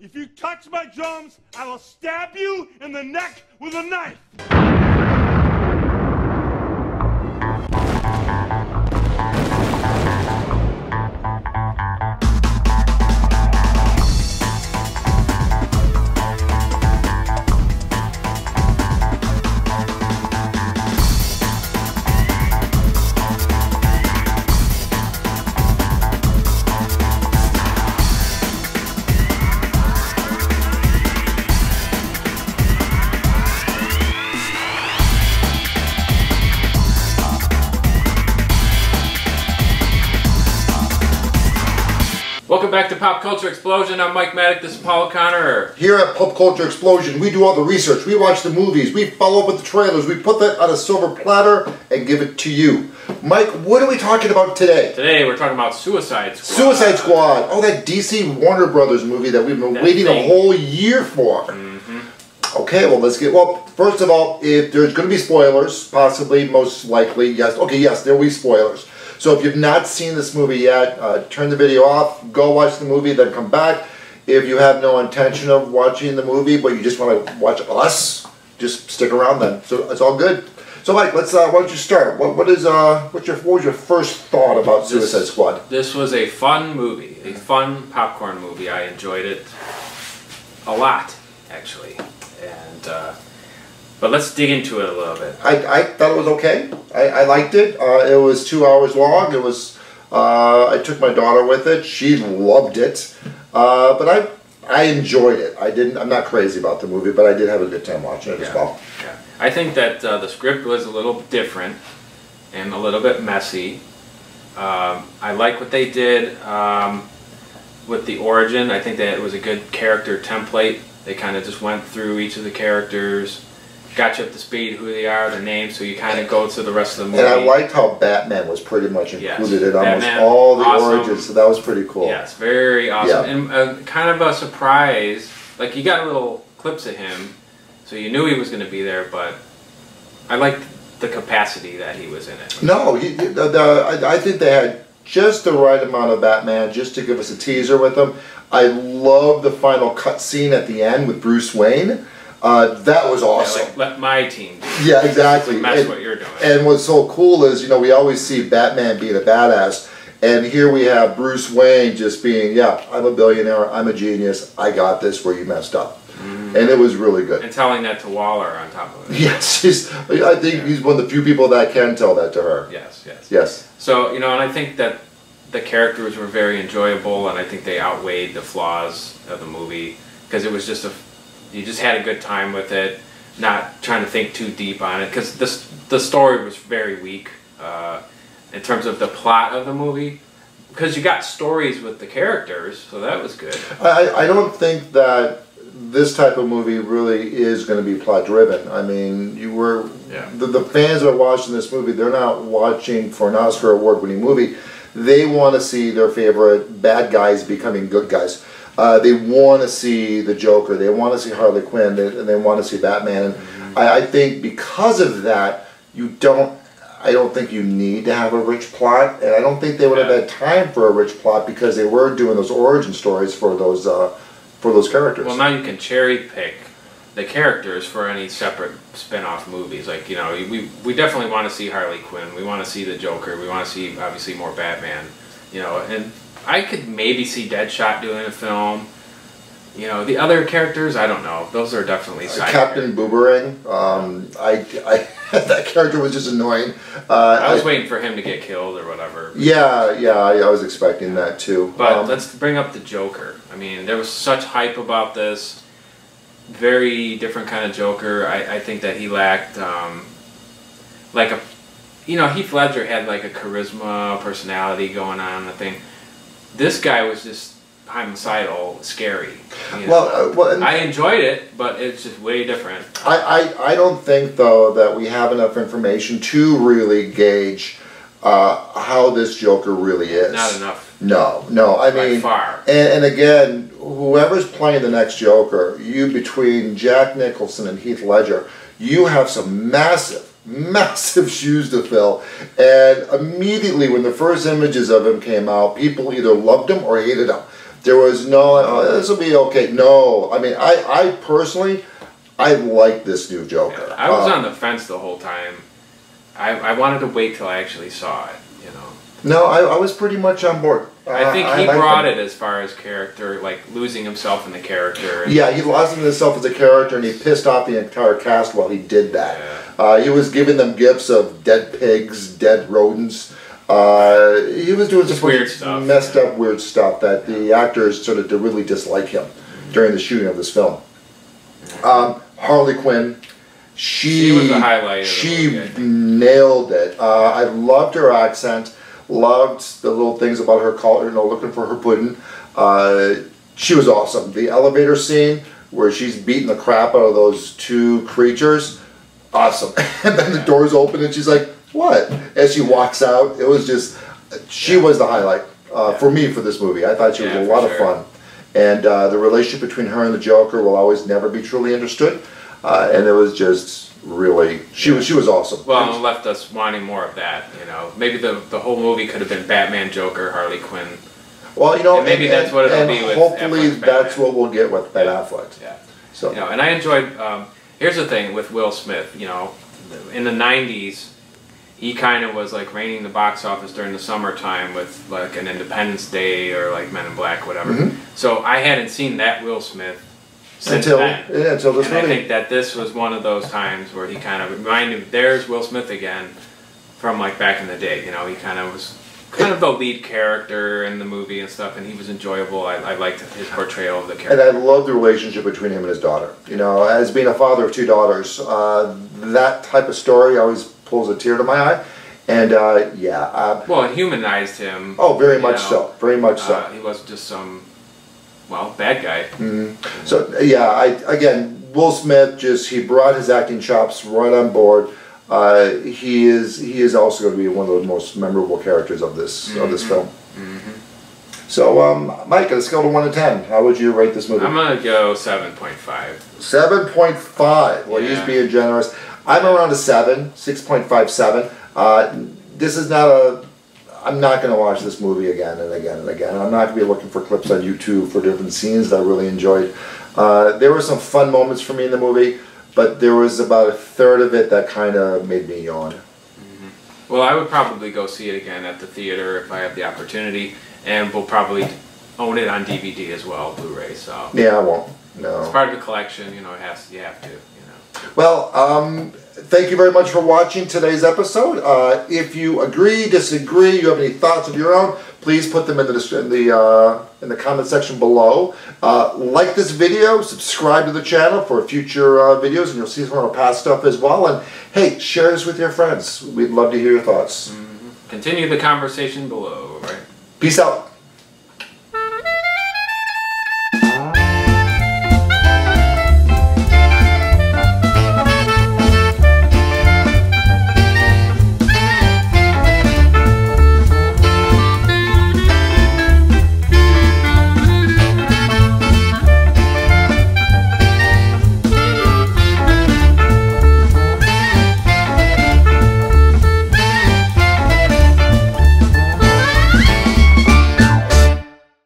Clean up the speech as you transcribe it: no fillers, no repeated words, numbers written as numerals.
If you touch my drums, I will stab you in the neck with a knife. Welcome back to Pop Culture Explosion. I'm Mike Maddock. This is Paul O'Connor. Here at Pop Culture Explosion, we do all the research. We watch the movies. We follow up with the trailers. We put that on a silver platter and give it to you. Mike, what are we talking about today? Today we're talking about Suicide Squad. Suicide Squad. Oh, that DC Warner Brothers movie that we've been waiting a whole year for. Okay, well, let's get... Well, first of all, if there's going to be spoilers, possibly, most likely, yes. Okay, yes, there will be spoilers. So if you've not seen this movie yet, turn the video off, go watch the movie, then come back. If you have no intention of watching the movie, but you just want to watch us, just stick around then. So it's all good. So Mike, let's. Why don't you start? What was your first thought about Suicide Squad? This was a fun movie, a fun popcorn movie. I enjoyed it a lot, actually, and. But let's dig into it a little bit. I thought it was okay. I liked it. It was 2 hours long. It was. I took my daughter with it. She loved it. But I enjoyed it. I'm not crazy about the movie, but I did have a good time watching it as well. Yeah. I think that the script was a little different and a little bit messy. I like what they did with the origin. I think that it was a good character template. They kind of just went through each of the characters. Got you up to speed who they are, their names, so you kind of go to the rest of the movie. And I liked how Batman was pretty much included in almost Batman, all the awesome. origins, so that was pretty cool. Yes, very awesome. Yeah. And kind of a surprise, like you got little clips of him, so you knew he was going to be there, but I liked the capacity that he was in it. No, I think they had just the right amount of Batman just to give us a teaser with him. I love the final cut scene at the end with Bruce Wayne. That was awesome. Yeah, like, let my team do it. Yeah, exactly. That's what you're doing. And what's so cool is, we always see Batman being a badass, and here we have Bruce Wayne just being, yeah, I'm a billionaire, I'm a genius, I got this where you messed up. And it was really good. And telling that to Waller on top of it. Yes, I think he's one of the few people that can tell that to her. Yes, yes. Yes. So, and I think that the characters were very enjoyable, and I think they outweighed the flaws of the movie, because it was just you just had a good time with it, not trying to think too deep on it, because the story was very weak in terms of the plot of the movie, because you got stories with the characters, so that was good. I don't think that this type of movie really is going to be plot driven. I mean, the fans that are watching this movie, they're not watching for an Oscar award winning movie. They want to see their favorite bad guys becoming good guys. They want to see the Joker, they want to see Harley Quinn, and they want to see Batman. And I think because of that, I don't think you need to have a rich plot, and I don't think they would have had time for a rich plot because they were doing those origin stories for those characters. Well, now you can cherry pick the characters for any separate spin-off movies. Like, we definitely want to see Harley Quinn, we want to see the Joker, we want to see, obviously, more Batman, and I could maybe see Deadshot doing a film. The other characters, I don't know. Those are definitely side Captain Boomerang. That character was just annoying. I was waiting for him to get killed or whatever. Yeah, I was expecting that too. But let's bring up the Joker. I mean, there was such hype about this. Very different kind of Joker. I think that he lacked Heath Ledger had like a charisma, personality going on. I think this guy was just homicidal, scary. I enjoyed it, but it's just way different. I don't think though that we have enough information to really gauge how this Joker really is. Not enough. No. I mean, by far. And again, whoever's playing the next Joker, between Jack Nicholson and Heath Ledger, you have some massive shoes to fill. And immediately when the first images of him came out, people either loved him or hated him. There was no, oh, this will be okay. No, I mean, I personally, I like this new Joker. Yeah, I was on the fence the whole time. I wanted to wait till I actually saw it, you know. No, I was pretty much on board. I think he brought it as far as character, like losing himself in the character. Yeah, he lost himself as a character, and he pissed off the entire cast while he did that. Yeah. He was giving them gifts of dead pigs, dead rodents. He was doing some weird stuff, messed up, weird stuff that the actors sort of really dislike him during the shooting of this film. Harley Quinn, she was the highlight. She nailed it. I loved her accent. Loved the little things about her collar, looking for her pudding. She was awesome. The elevator scene where she's beating the crap out of those two creatures, awesome. And then the doors open and she's like, what? As she walks out, it was just, she was the highlight for me for this movie. I thought she was a lot of fun. And the relationship between her and the Joker will always never be truly understood. And it was just really, she was awesome. Well, it left us wanting more of that, you know. Maybe the whole movie could have been Batman, Joker, Harley Quinn. Well, you know, and maybe that's what it'll be with hopefully Affleck's that's what we'll get with Ben Affleck. Yeah. So, you know, and I enjoyed, here's the thing with Will Smith, you know, in the 90s, he kind of was like reigning the box office during the summertime with like an Independence Day or like Men in Black, whatever. Mm-hmm. So I hadn't seen that Will Smith since then. Yeah, until this movie. I think that this was one of those times where he kind of reminded me, there's Will Smith again from like back in the day. You know, he kind of was the lead character in the movie and stuff, and he was enjoyable. I liked his portrayal of the character. And I love the relationship between him and his daughter. You know, as being a father of two daughters, that type of story always pulls a tear to my eye. And well, it humanized him. Oh, very much so. Very much so. He wasn't just some, well, bad guy. Mm-hmm. So yeah, again, Will Smith he brought his acting chops right on board. He is also going to be one of the most memorable characters of this film. Mm-hmm. So, Mike, on a scale of 1 to 10, how would you rate this movie? I'm gonna go 7.5. 7.5. Well, he's being generous. I'm around a 6.57. This is not a. I'm not going to watch this movie again and again and again. I'm not going to be looking for clips on YouTube for different scenes that I really enjoyed. There were some fun moments for me in the movie, but there was about a third of it that kind of made me yawn. Mm-hmm. Well, I would probably go see it again at the theater if I have the opportunity, and we'll probably own it on DVD as well, Blu-ray. So yeah, I won't. No, it's part of the collection. You know, you have to. You know. Well, thank you very much for watching today's episode. If you agree, disagree, you have any thoughts of your own, please put them in the comment section below. Like this video, subscribe to the channel for future videos, and you'll see some of our past stuff as well. And hey, share this with your friends. We'd love to hear your thoughts. Mm-hmm. Continue the conversation below, right? Peace out.